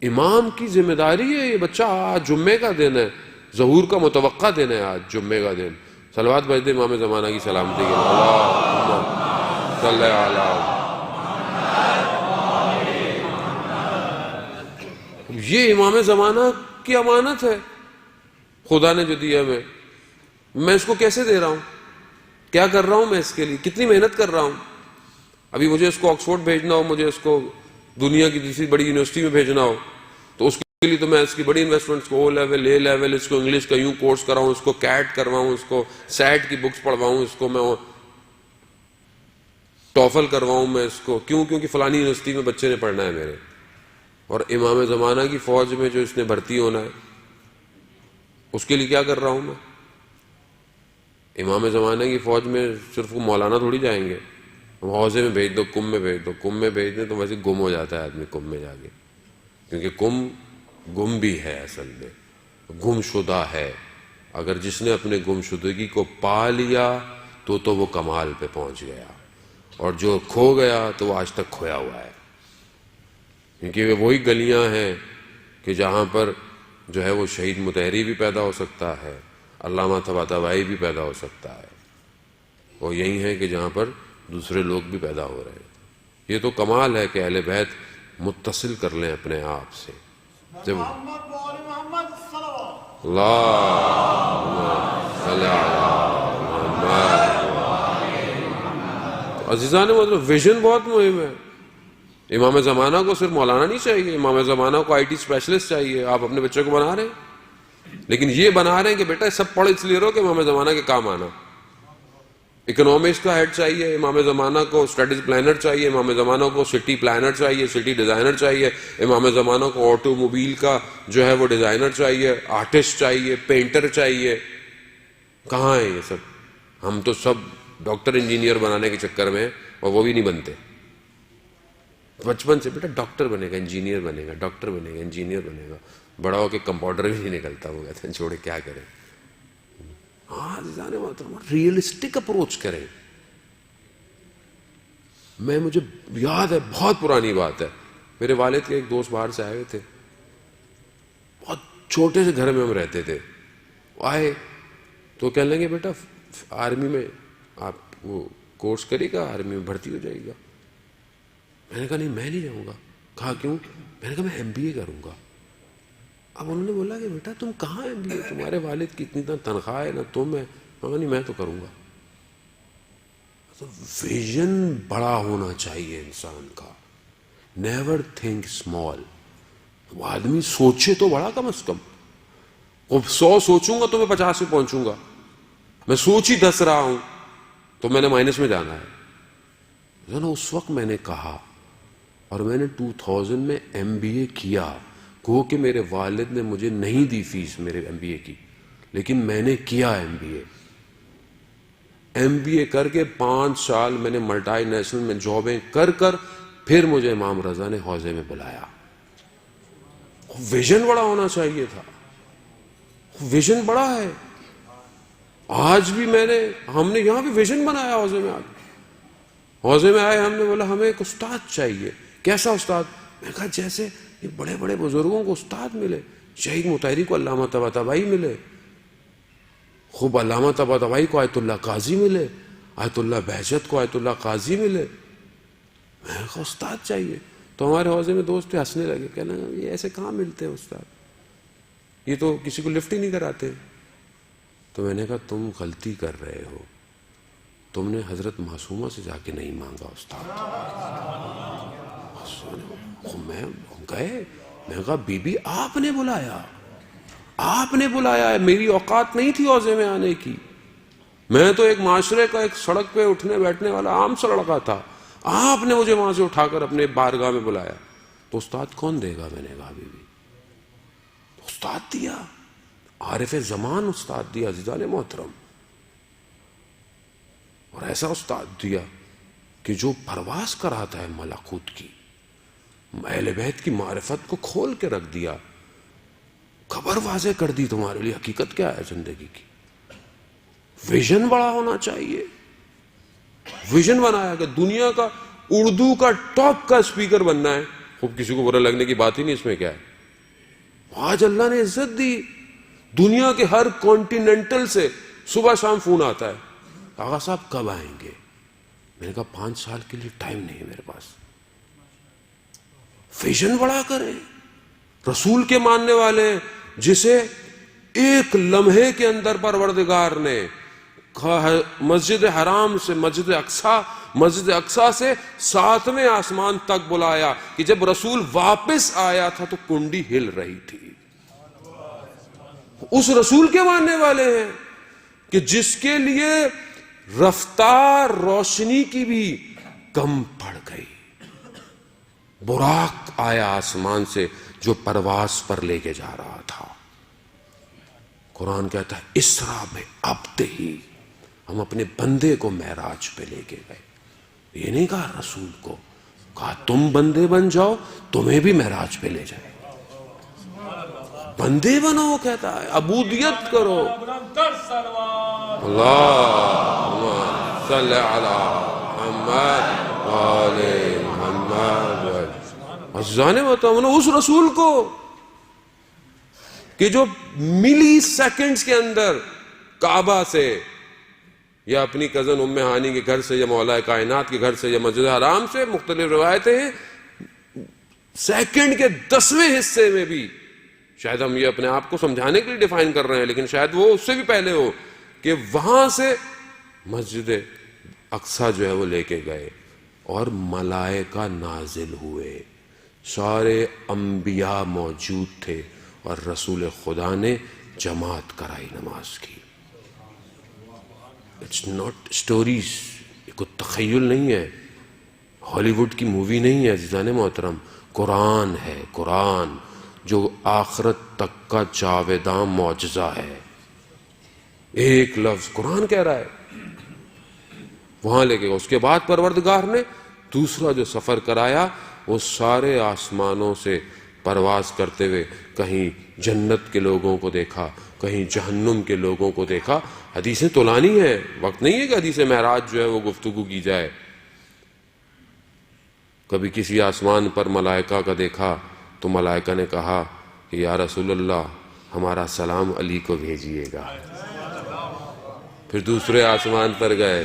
امام کی ذمہ داری ہے. یہ بچہ آج جمعے کا دن ہے, ظہور کا متوقع دن ہے, آج جمعے کا دن. صلوات بھیج دے امام زمانہ کی سلامتی کے لیے. اللہم صلی علی. یہ امام زمانہ کی امانت ہے خدا نے جو دیا میں اس کو کیسے دے رہا ہوں, کیا کر رہا ہوں میں اس کے لیے, کتنی محنت کر رہا ہوں. ابھی مجھے اس کو آکسفورڈ بھیجنا ہو, مجھے اس کو دنیا کی دوسری بڑی یونیورسٹی میں بھیجنا ہو, تو اس کے لیے تو میں اس کی بڑی انویسٹمنٹ کو او لیول اے لیول, اس کو انگلش کا یوں کورس کراؤں, اس کو کیٹ کرواؤں, اس کو سیٹ کی بکس پڑھواؤں, اس کو میں ٹوفل کرواؤں میں اس کو. کیوں؟ کیونکہ فلانی یونیورسٹی میں بچے نے پڑھنا ہے میرے. اور امام زمانہ کی فوج میں جو اس نے بھرتی ہونا ہے اس کے لیے کیا کر رہا ہوں میں. امام زمانہ کی فوج میں صرف وہ مولانا تھوڑی جائیں گے, حوضے میں بھیج دو, کم میں بھیج دو. کم میں بھیج دیں تو ویسے گم ہو جاتا ہے آدمی کم میں جا کے, کیونکہ کم گم بھی ہے, اصل میں گم شدہ ہے. اگر جس نے اپنے گم شدگی کو پا لیا تو وہ کمال پہ پہنچ گیا, اور جو کھو گیا تو وہ آج تک کھویا ہوا ہے. کیونکہ وہی گلیاں ہیں کہ جہاں پر جو ہے وہ شہید مطہری بھی پیدا ہو سکتا ہے, علامہ طباطبائی بھی پیدا ہو سکتا ہے. وہ یہی ہے کہ جہاں پر دوسرے لوگ بھی پیدا ہو رہے ہیں. یہ تو کمال ہے کہ اہل بیت متصل کر لیں اپنے آپ سے. عزیزان مطلب ویژن بہت مہم ہے. امام زمانہ کو صرف مولانا نہیں چاہیے, امام زمانہ کو آئی ٹی اسپیشلسٹ چاہیے. آپ اپنے بچوں کو بنا رہے ہیں, لیکن یہ بنا رہے ہیں کہ بیٹا سب پڑھ اس لیے رہو کہ امام زمانہ کے کام آنا. اکنامکس کا ہیڈ چاہیے امام زمانہ کو, اسٹریٹجک پلانر چاہیے امام زمانہ کو, سٹی پلانر چاہیے, سٹی ڈیزائنر چاہیے امام زمانہ کو, آٹو موبائل کا جو ہے وہ ڈیزائنر چاہیے, آرٹسٹ چاہیے, پینٹر چاہیے. کہاں ہے یہ سب؟ ہم تو سب ڈاکٹر انجینئر بنانے کے چکر میں, اور وہ بھی نہیں بنتے. بچپن سے بیٹا ڈاکٹر بنے گا, انجینئر بنے گا, ڈاکٹر بنے گا, انجینئر بنے گا, بڑا ہو کے کمپاؤنڈر بھی نہیں نکلتا. وہ کہتے ہیں چھوڑے کیا کریں. ہاں ریئلسٹک اپروچ کریں. مجھے یاد ہے, بہت پرانی بات ہے, میرے والد کے ایک دوست باہر سے آئے ہوئے تھے, بہت چھوٹے سے گھر میں ہم رہتے تھے. آئے تو کہنے لگے بیٹا آرمی میں آپ وہ کورس کرے گا, آرمی میں بھرتی ہو جائے گا. میں نے کہا نہیں میں نہیں جاؤں گا. کہا کیوں؟ میں نے کہا میں MBA کروں گا. اب انہوں نے بولا کہ بیٹا تم کہاں MBA, تمہارے والد کی اتنی تنخواہ ہے نا تم ہے. نہیں میں تو کروں گا. تو ویژن بڑا ہونا چاہیے انسان کا. Never think small. آدمی سوچے تو بڑا کم از کم. 100 سوچوں گا تو میں 50 پہ پہنچوں گا. میں سوچ ہی 10 رہا ہوں تو میں نے مائنس میں جانا ہے. اس وقت میں نے کہا, اور میں نے 2000 میں MBA کیا. کہو کہ میرے والد نے مجھے نہیں دی فیس میرے MBA کی, لیکن میں نے کیا MBA کر کے 5 سال میں نے ملٹی نیشنل میں جابیں کر پھر مجھے امام رضا نے حوضے میں بلایا. ویژن بڑا ہونا چاہیے تھا. ویژن بڑا ہے. آج بھی ہم نے یہاں بھی ویژن بنایا. حوضے میں آئے, ہم نے بولا ہمیں ایک استاد چاہیے. کیسا استاد؟ میں کہا جیسے یہ بڑے بڑے بزرگوں کو استاد ملے. شہید مطہری کو علامہ طباطبائی ملے, خوب علامہ طباطبائی کو آیت اللہ قاضی ملے, آیت اللہ بہجت کو آیت اللہ قاضی ملے. میں کہا استاد چاہیے. تو ہمارے حوضے میں دوست تھے, ہنسنے لگے, کہنا یہ ایسے کہاں ملتے ہیں استاد, یہ تو کسی کو لفٹ ہی نہیں کراتے. تو میں نے کہا تم غلطی کر رہے ہو, تم نے حضرت معصومہ سے جا کے نہیں مانگا استاد. میں گئے, میں کہا بی بی آپ نے بلایا, آپ نے بلایا ہے, میری اوقات نہیں تھی حوضے میں آنے کی. میں تو ایک معاشرے کا ایک سڑک پہ اٹھنے بیٹھنے والا عام سا لڑکا تھا. آپ نے مجھے وہاں سے اٹھا کر اپنے بارگاہ میں بلایا. تو استاد کون دے گا؟ میں نے کہا بی بی استاد دیا, عارف زمان استاد دیا عزیزان محترم. اور ایسا استاد دیا کہ جو پرواز کراتا ہے ملکوت کی. اہل بیت کی معرفت کو کھول کے رکھ دیا, خبر واضح کر دی تمہارے لیے حقیقت کیا ہے زندگی کی. ویژن بڑا ہونا چاہیے. ویژن بنایا کہ دنیا کا اردو کا ٹاپ کا اسپیکر بننا ہے, خوب کسی کو برا لگنے کی بات ہی نہیں، اس میں کیا ہے؟ آج اللہ نے عزت دی، دنیا کے ہر کانٹیننٹل سے صبح شام فون آتا ہے، آغا صاحب کب آئیں گے؟ میں نے کہا 5 سال کے لیے ٹائم نہیں ہے میرے پاس۔ ویژن بڑا کریں، رسول کے ماننے والے جسے ایک لمحے کے اندر پروردگار نے مسجد حرام سے مسجد اقصیٰ سے 7ویں آسمان تک بلایا کہ جب رسول واپس آیا تھا تو کنڈی ہل رہی تھی۔ اس رسول کے ماننے والے ہیں کہ جس کے لیے رفتار روشنی کی بھی کم پڑ گئی، براق آیا آسمان سے جو پرواز پر لے کے جا رہا تھا۔ قرآن کہتا ہے اسرا میں ابتے ہی، ہم اپنے بندے کو معراج پہ لے کے گئے۔ یہ نہیں کہا رسول کو، کہا تم بندے بن جاؤ، تمہیں بھی معراج پہ لے جائے۔ بندے بنو، وہ کہتا ہے عبودیت کرو۔ اللہم صلی علی محمد وآل محمد۔ عزیزان محترم، اس رسول کو کہ جو ملی سیکنڈز کے اندر کعبہ سے یا اپنی کزن ام ہانی کے گھر سے یا مولا کائنات کے گھر سے یا مسجد حرام سے، مختلف روایتیں ہیں، سیکنڈ کے 10ویں حصے میں بھی، شاید ہم یہ اپنے آپ کو سمجھانے کے لیے ڈیفائن کر رہے ہیں لیکن شاید وہ اس سے بھی پہلے ہو، کہ وہاں سے مسجد اقصیٰ جو ہے وہ لے کے گئے اور ملائکہ نازل ہوئے، سارے انبیاء موجود تھے اور رسول خدا نے جماعت کرائی نماز کی۔ اٹس ناٹ اسٹوریز، یہ کوئی تخیل نہیں ہے، ہالی ووڈ کی مووی نہیں ہے عزیزان محترم، قرآن ہے، قرآن جو آخرت تک کا جاوداں معجزہ ہے۔ ایک لفظ قرآن کہہ رہا ہے، وہاں لے کے اس کے بعد پروردگار نے دوسرا جو سفر کرایا وہ سارے آسمانوں سے پرواز کرتے ہوئے کہیں جنت کے لوگوں کو دیکھا، کہیں جہنم کے لوگوں کو دیکھا۔ حدیثیں طولانی ہیں، وقت نہیں ہے کہ حدیث معراج جو ہے وہ گفتگو کی جائے۔ کبھی کسی آسمان پر ملائکہ کا دیکھا تو ملائکہ نے کہا کہ یا رسول اللہ ہمارا سلام علی کو بھیجیے گا۔ پھر دوسرے آسمان پر گئے،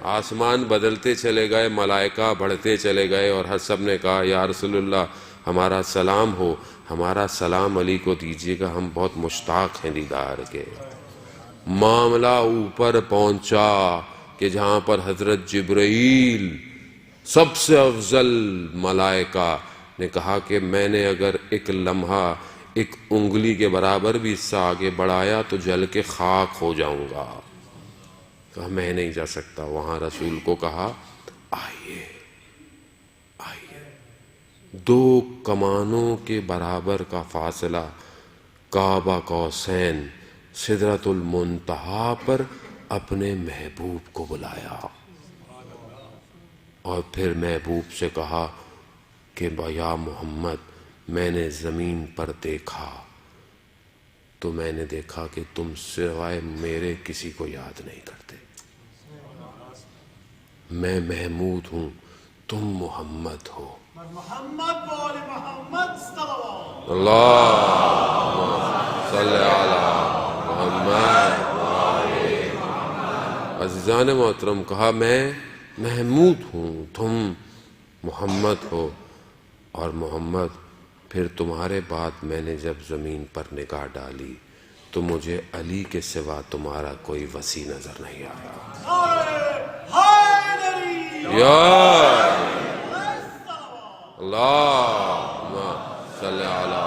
آسمان بدلتے چلے گئے، ملائکہ بڑھتے چلے گئے اور ہر سب نے کہا یا رسول اللہ ہمارا سلام ہو، ہمارا سلام علی کو دیجیے گا، ہم بہت مشتاق ہیں دیدار کے۔ معاملہ اوپر پہنچا کہ جہاں پر حضرت جبرائیل سب سے افضل ملائکہ نے کہا کہ میں نے اگر ایک لمحہ ایک انگلی کے برابر بھی اس سے آگے بڑھایا تو جل کے خاک ہو جاؤں گا، کہا میں نہیں جا سکتا۔ وہاں رسول کو کہا آئیے آئیے، 2 کمانوں کے برابر کا فاصلہ، کعبہ قوسین، سدرۃ المنتہا پر اپنے محبوب کو بلایا اور پھر محبوب سے کہا کہ یا محمد میں نے زمین پر دیکھا تو میں نے دیکھا کہ تم سوائے میرے کسی کو یاد نہیں کرتے، میں محمود ہوں، تم محمد ہو۔ محمد بول محمد صلوات اللہم صلی علی محمد۔ عزیزان محترم، کہا میں محمود ہوں، تم محمد ہو، اور محمد پھر تمہارے بعد میں نے جب زمین پر نگاہ ڈالی تو مجھے علی کے سوا تمہارا کوئی وسیع نظر نہیں آیا۔ یا اللہم صلی علی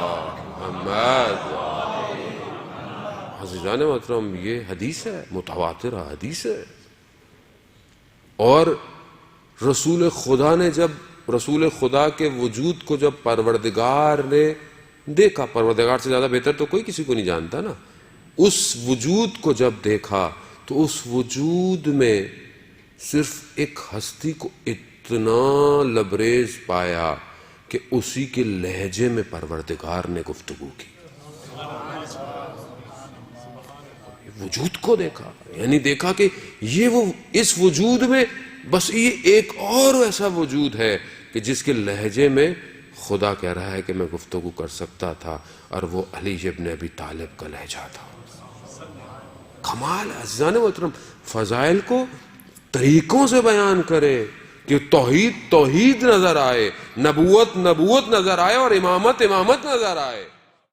محمد۔ عزیزان محترم، یہ حدیث ہے، متواترہ حدیث ہے۔ اور رسول خدا نے جب رسول خدا کے وجود کو جب پروردگار نے دیکھا، پروردگار سے زیادہ بہتر تو کوئی کسی کو نہیں جانتا نا، اس وجود کو جب دیکھا تو اس وجود میں صرف ایک ہستی کو اتنا لبریز پایا کہ اسی کے لہجے میں پروردگار نے گفتگو کی۔ وجود کو دیکھا، یعنی دیکھا کہ یہ وہ اس وجود میں بس یہ ایک اور ایسا وجود ہے کہ جس کے لہجے میں خدا کہہ رہا ہے کہ میں گفتگو کر سکتا تھا، اور وہ علی ابن ابی طالب کا لہجہ تھا. کمال ہے عزیزان محترم. فضائل کو طریقوں سے بیان کرے کہ توحید توحید نظر آئے، نبوت نبوت نظر آئے، اور امامت امامت نظر آئے.